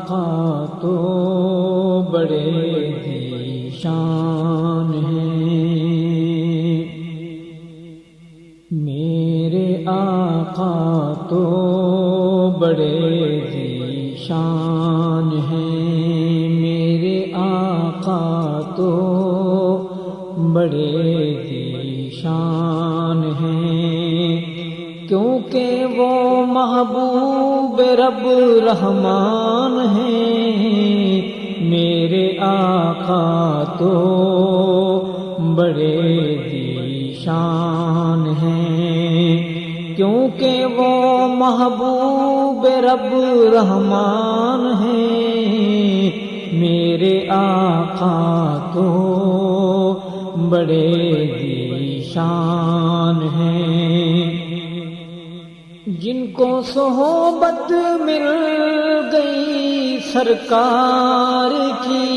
آقا تو بڑے ذیشان ہیں، میرے آقا تو بڑے ذیشان ہیں، میرے آقا تو بڑے ذیشان ہیں، کیونکہ وہ محبوب رب رحمان ہیں، میرے آقا تو بڑے ذیشان ہیں، کیونکہ وہ محبوب رب رحمان ہیں، میرے آقا تو بڑے ذیشان ہیں، جن کو صحبت مل گئی سرکار کی،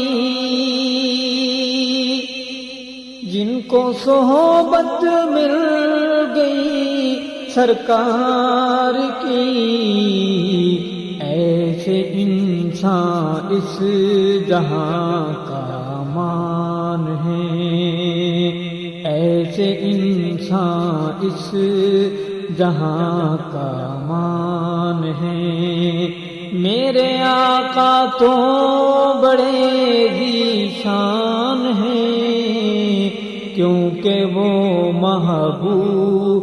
جن کو صحبت مل گئی سرکار کی، ایسے انسان اس جہاں کا مان ہے، ایسے انسان اس جہاں کا مان ہے، میرے آقا تو بڑے ذیشان ہیں، کیونکہ وہ محبوب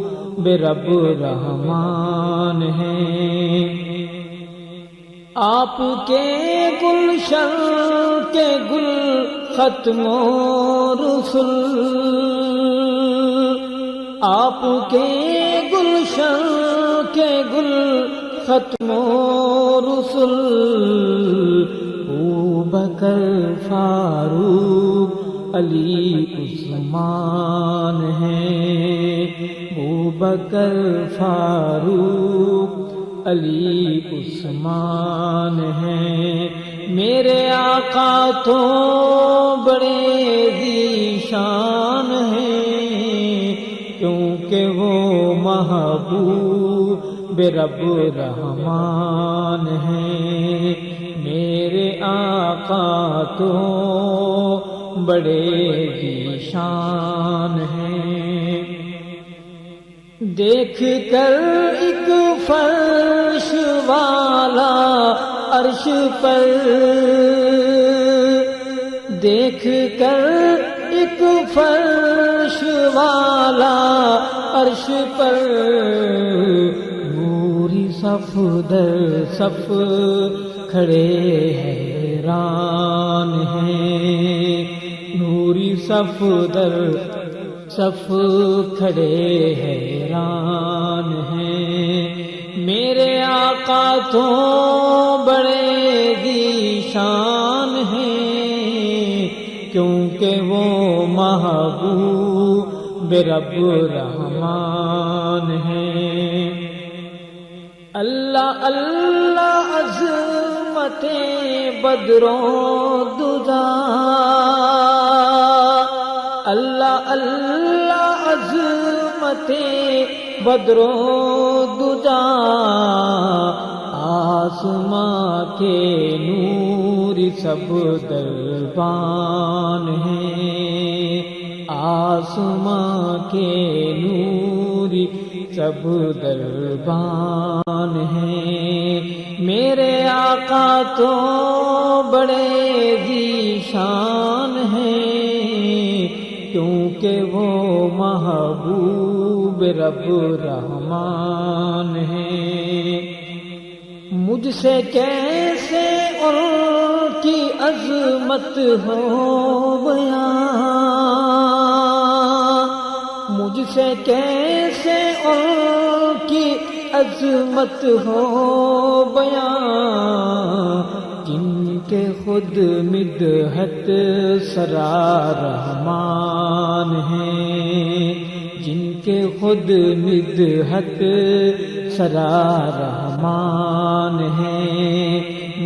رب رحمان ہیں، آپ کے گلشن کے گل ختم رسل، آپ کے گلشن کے گل ختم رسل، ابوبکر فاروق علی عثمان ہیں، ابوبکر فاروق علی عثمان ہیں، میرے آقا تو بڑے ذیشان ہیں، کیونکہ وہ محبوب رب رحمان ہیں، میرے آقا تو بڑے ذیشان ہیں، دیکھ کر ایک فرش والا عرش پر، دیکھ کر ایک فرش والا عرش پر، نوری صف در صف کھڑے حیران ہیں، نوری صف در صف کھڑے حیران ہیں، میرے آقا تو بڑے ذیشان ہیں، کیونکہ وہ محبوب رب رحمان ہیں، اللہ اللہ عظمت بدر و دجا، اللہ اللہ عظمت بدر و دجا، آسماں کے نور سب دربان ہیں، آسماں کے نور سب دربان ہیں، میرے آقا تو بڑے ذیشان ہیں، کیونکہ وہ محبوب رب رحمان ہیں، مجھ سے کیسے ان کی عظمت ہو بیان، مجھ سے کیسے ان کی عظمت ہو بیان، جن کے خود مدحت سرا رحمان ہیں، جن کے خود مدحت سرا رحمان ہیں،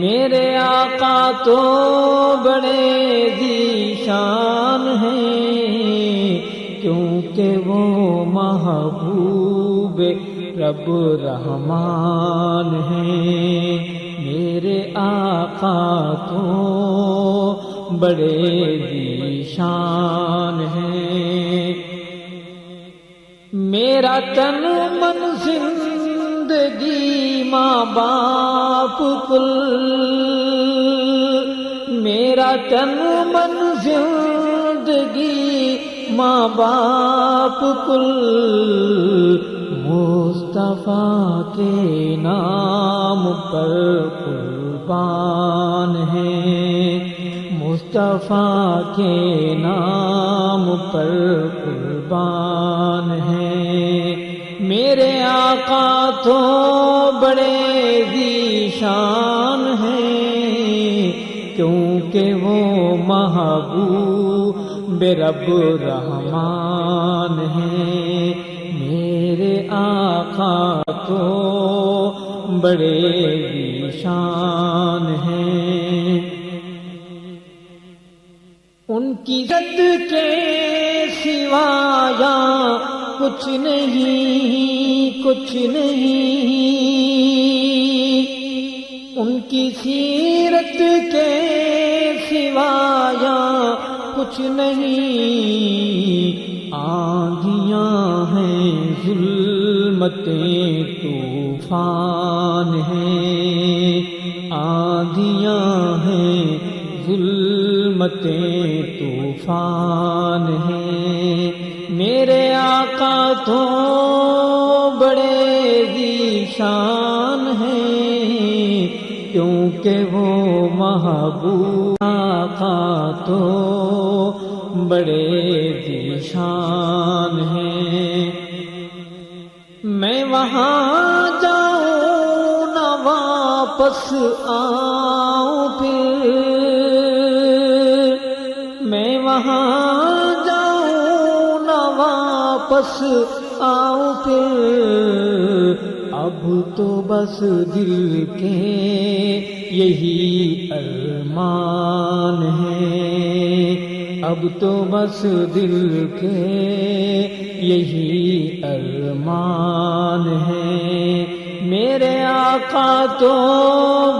میرے آقا تو بڑے ذیشان ہیں، کیونکہ وہ محبوب رب رحمان ہیں، میرے آقا تو بڑے ذیشان ہیں، میرا تن من زندگی ماں باپ کل، میرا تن من زندگی ماں باپ کل مصطفیٰ کے نام پر قربان ہیں، مصطفیٰ کے نام پر قربان ہیں، میرے آقا تو بڑے ذیشان ہیں، کیونکہ وہ محبوب رب رحمان ہیں، میرے آقا تو بڑے ذیشان ہیں، ان کی زد کے سوا یا کچھ نہیں، کچھ نہیں، ان کی سیرت کے سوا یا کچھ نہیں، آندھیاں ہیں ظلمتیں طوفان ہیں، آندھیاں ہیں ظلمتیں طوفان ہیں، میرے آقا تو بڑے ذیشان ہیں، کیونکہ وہ محبوب آقا تو بڑے ذیشان ہیں، میں وہاں جاؤں نہ واپس آؤں پھر، میں وہاں جاؤں نہ واپس آؤں پھر، اب تو بس دل کے یہی ارمان ہیں، اب تو بس دل کے یہی ارمان ہیں، میرے آقا تو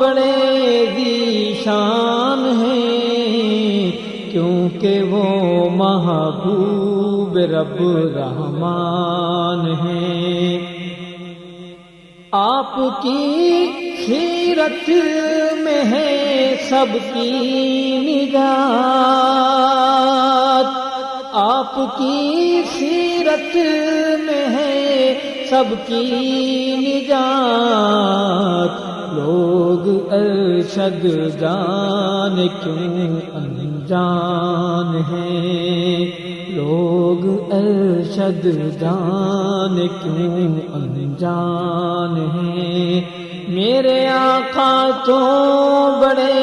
بڑے ذیشان ہیں، کیونکہ وہ محبوب رب رحمان ہیں، آپ کی سیرت میں ہے سب کی نجات، آپ کی سیرت میں ہے سب کی نجات، لوگ ارشد جان کیوں انجان ہیں، لوگ ارشد جان کیوں انجان ہیں، میرے آقا تو بڑے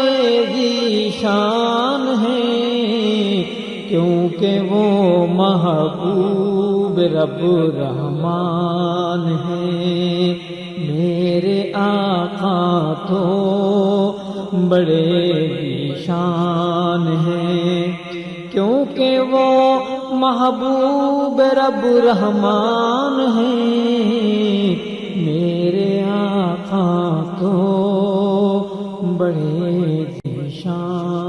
ذیشان ہیں، کیونکہ وہ محبوب رب رحمان ہیں، میرے آقا تو بڑے ذیشان ہیں، کیونکہ وہ محبوب رب رحمان ہیں، میرے آقا تو بڑے ذیشان